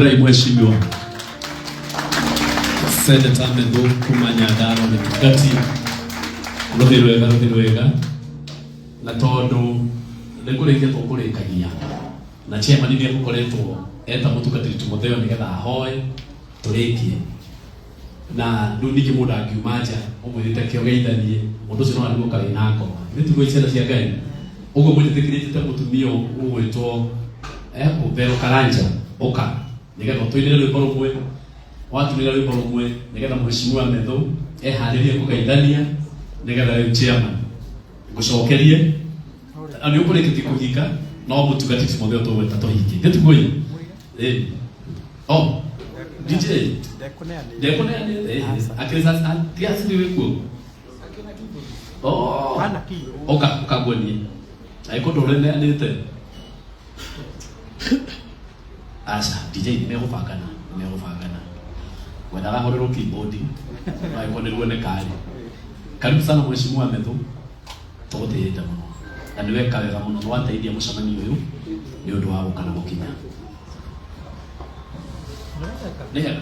Mheshimiwa Seneta Medhu kuma Nyandarua Gĩtungati rũthĩ rwega na tondũ nĩ kũrĩkia tũkũrĩkagia na chairman nĩ egũkoretwo eta mũtungatĩri Timotheo nĩgetha ahoe tũrĩkie na rĩu ningĩ mũndũ angiuma nja ũmwĩrĩte kĩo geithanie mũndũ ũcio no arĩgũka wĩna ngoma nĩ tugo icera cia Ngai ũguo mwĩtĩkĩrĩte mũtumia ũgwĩtwo Vero Karanja ũka nĩgetha tũinĩre rwĩmbo rũmwe watumĩra rwĩmbo rũmwe nĩgetha Mheshimiwa Medhu eharĩrie kũgeithania nĩgetha rĩu chairman ngũcokerie nĩ ũkũrĩkĩtie kũhinga no mũtungatĩri Timotheo tũgweta tũhingie nĩ tugo DJ Dekoneani akisa tiasi niwekuo ukagwonie aiko ndorene anite asa DJ nimegũbangana wendaga horero keyboard aiko nĩruone kari karibu sana Mheshimiwa Medhu tũgũtĩĩte mũno na nĩ weka wega mũno nĩwateithia mũcemanio ũyũ nĩ ũndũ wa gũkana gũkinya Nehera.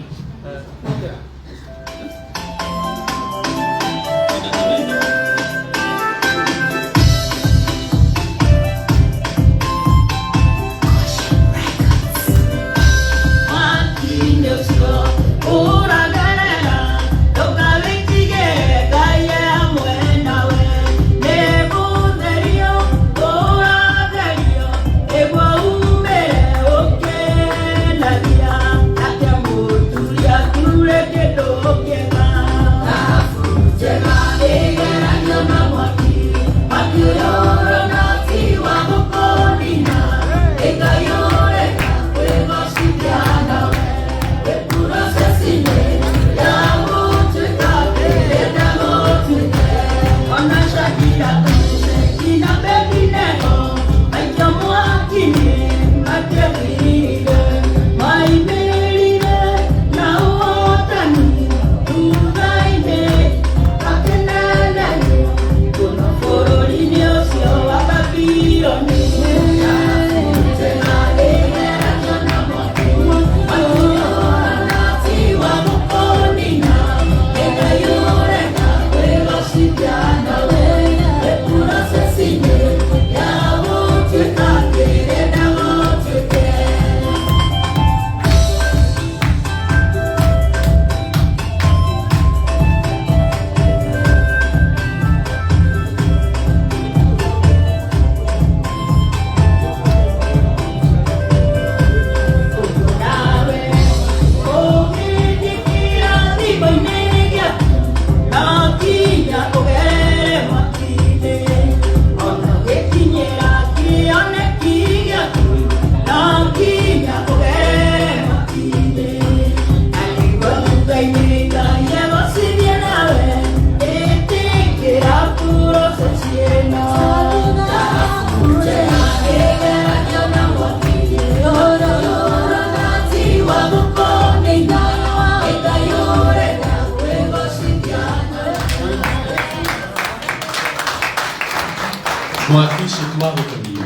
Mwakishi tuwago kabili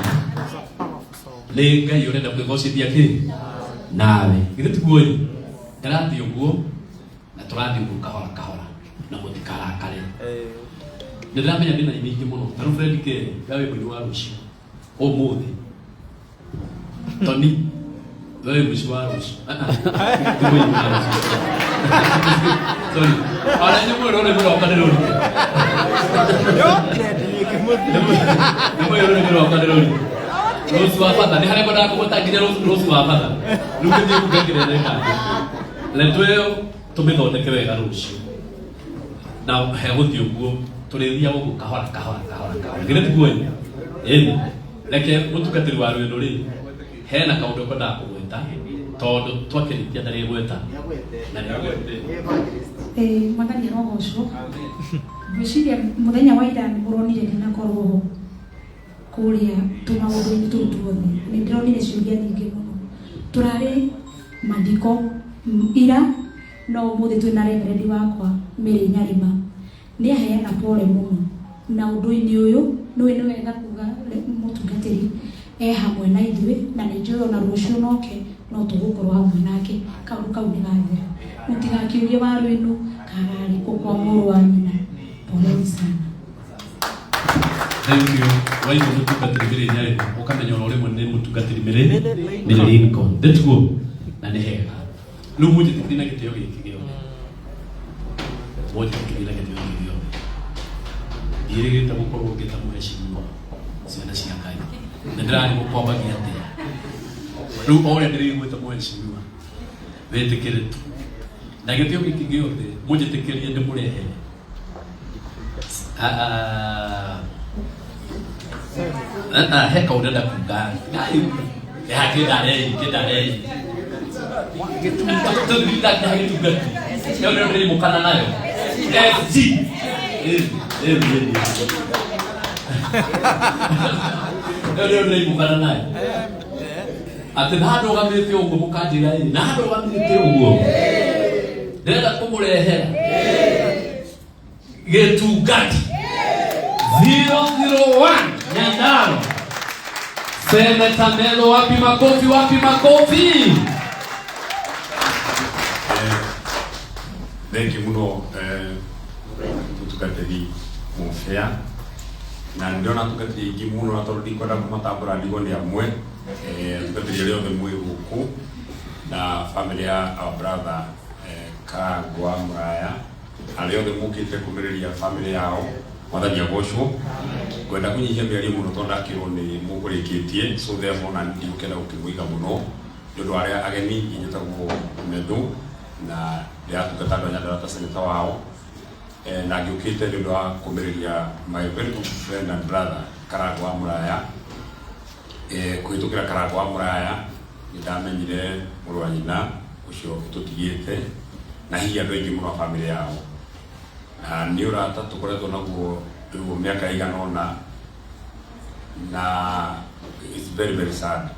lenga yorenda kwĩgocithia kĩ nawe githĩ tiguoĩ tũrathiĩ ũguo na tũrathiĩ ũguo kahora na mũtikarakare nĩ ndĩramenya ndĩna nyingĩ mũno ta rĩu Fred K gawe mũini wa rũciũ ũmũthĩ Tony wewe mũici wa rũciũ sorry ara nĩ mũndũ ũrĩa ũroka rũciũ Rosu apa tadi hari pada aku tak kira rosu apa tak, lupa dia bukan kira mereka. Lalu tu betul tak kira kan rosu. Now hewan tiup tu dia aku kahar. Kira tu gue ini. Lagi untuk kata luar itu ni, hena kau dah pada aku buat tak, tu akhirnya dia dari buat tak. Makanya orang rosu. Gwĩciria mũthenya wa ira nĩmũronire ndinakorwo kũrĩa tũmaũndũ-inĩ tũu tuothe nĩndĩronire ciũria nyingĩ mũno tũrarĩ mathiko ira no ũmũthĩ twĩna reverendi wakwa Mary Nyarima nĩaheana pole mũno na ũndũ-inĩ ũyũ nĩ wega kuga mũtungatĩri hamwe na ithuĩ na nĩ njũĩ ona rũciũ noke no tugukorwo hamwe nake kaundu kau ni gathira mutigakiurie waru ino karari kwa mũrũ wa nyina. Poleni sana. Thank you. Waigo mutungatiri mire nyari ukamenya uri munene mutungatiri mire ni Lincoln. Let's go. Na ni hega. Lu muje tikina kitio gikigio. Wote tikina kitio gikigio. Irigita gukorwo ngita muheshimiwa. Ciana cia Ngai. Ndirani mukomba giate. Lu ore ndiri gwita muheshimiwa. Wetikire tu. Na gitio gikigio the muje tikirie ndimurehe. Heka unaenda kugani ya kidarei ndio ndio mukana nayo FG ndio mukana nayo ati nado gamite ugo mukandira nado gamite ugo ndenda kumurehera getugati 001 Nyandarua. Seneta Melo, wapi makofi? Thank you muno mutugatiri mufea na ndio natugatiri ingi muno atorudi kwenda kumatambura ndigo ni amwe tugatiri leo the mwe huku na familia our brother Kagwa Muraya alio the mukite kumiriria family yao mwathania gocwo kwenda kunyihia miario muno tonda kirwo ni mukurikitie so therefore na ndikenda ukimwiga muno ndondo aria ageni inyetagwo Medhu na ya tukatandwa Nyandarua ta seneta wao na ngiukite ndondo wa kumiriria my very good friend and brother Karagwa Muraya kuhitukira Karagwa Muraya ndamenyire mũrũ wa nyina ucio tutigite na hiya andu aingi muno family yao ni urata tukoretwo naguo miaka igana ona na it's very very sad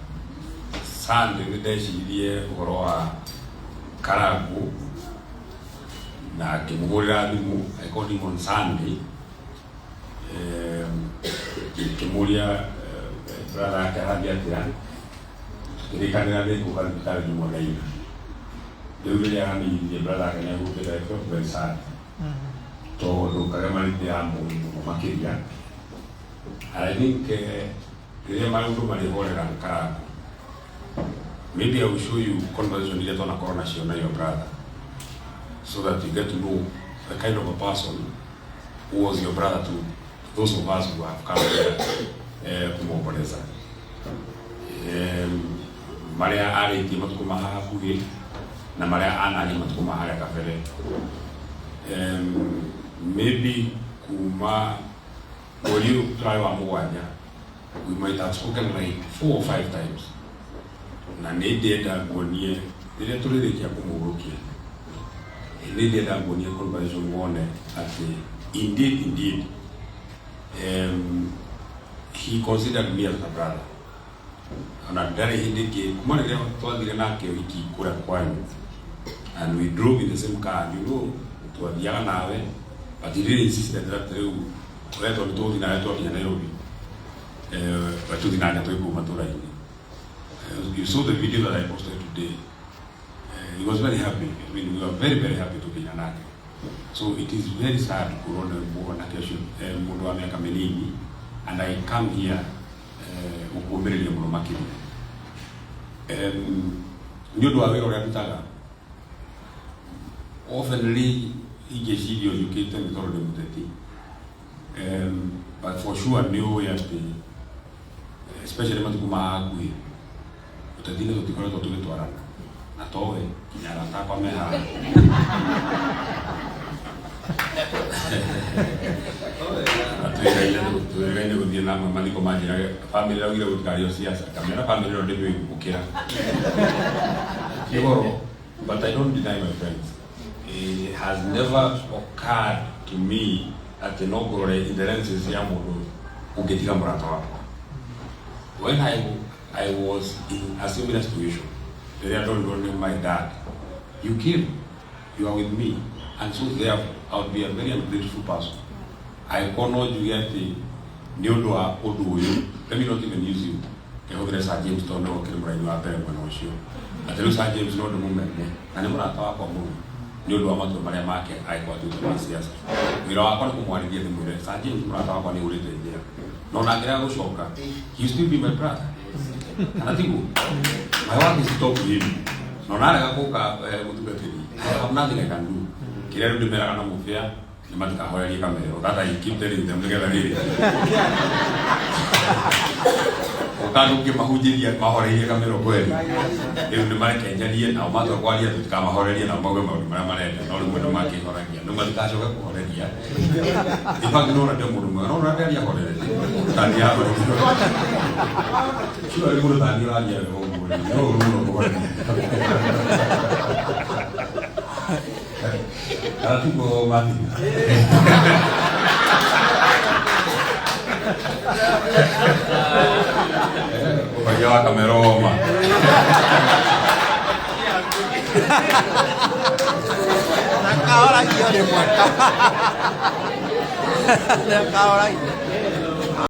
ndecirie uhoro wa Karagu na kimugurira thimu according on Sunday kimuria brother akahadia atira tulikanira ni kukalipita jumo laini ndio ya ni brother akanyagukira very sad to kagamani ya makiria. I think ile maundu malihorera Karagu. Maybe I will show you conversation ile tona corona shio na your brother so that you get to know the kind of a person who was your brother to those of us who have come here kumomboleza. Maria ali matuko hakuhi na Maria ana ni matuko mahali kafere. Maybe kuma you try wa mwanya we might have spoken like 4 or 5 times na nedienda gonie ile tulirekia kumurukia nedienda gonie conversation ngone ati indeed he considered me as a brother ana ndari hindiki kuma ndio twathire nake wiki kura kwanyu and we drove in the same car twathiaga nawe but he really insisted that wewe tuthi na wetu ya Nairobi wetu na wetu kwa maturaini. You saw the video that I posted today. He was very happy. I mean, we were very very happy to be nake. So it is very sad kuona mwana kesho mundu wa miaka mingi and I come here ukumbele muno makini. Ndio ndo awero ya mtaga. Oftenly igeshidio yukite mitoro de muteti. But for sure new ya especially matukuma hakui utadine tutikora tutwarana atowe kinyara tapa meha atuile kudia na maniko maji na family ya ile utikario siasa kamera family ndo ndio ikukira kigoro. But I don't deny my friends, it has never occurred to me at the inaugural in the lenses ya mundu ugetika murata wako. When I was in a similar situation, I don't know my dad. You came, you are with me, and so therefore I would be a very ungrateful person. I honor you at the Nyodwa Oduyo. Let me not even use you. kehũthĩre Sir James tondũ kĩrĩ mũraini wa mbere mwena ũcio atĩ rĩu Sir James no ndĩmũmene na nĩ mũrata wakwa mũno nĩ ũndũ wa matua marĩa make agĩkorwo atuĩte ma siasa wĩra wakwa nĩ kũmwarĩria ndĩmwĩre Sir James mũrata wakwa nĩ ũrĩndeithia no na angĩrega gũcoka he still be my brother kana tiguo my work is to talk to him no narega gũka mũtungatĩri I have nothing I can do kĩrĩa rĩu ndĩmeraga na mũbĩa nĩ matikahorerie kamero that I keep telling them nĩgetha rĩrĩ ũkandũ ũkĩmahunjĩria mahoreirie kamero kweli rĩu nĩ marekenjanie nao matua kwaria tũtikamahorerie nao mauge maũndũ marĩa marenda no rĩu mũndũ makĩhoragia no matikacoke kũhoreria ibangi no ũrĩa mũndũ mwega no ũrĩa ndĩaria horereria tani ya horeria rĩu mũndũ tani ũraria wega ũguo no ũruo kũhoreria Taratibu mati. Upajawa kameroma. Nakao lagi dia muat. Nakao lagi.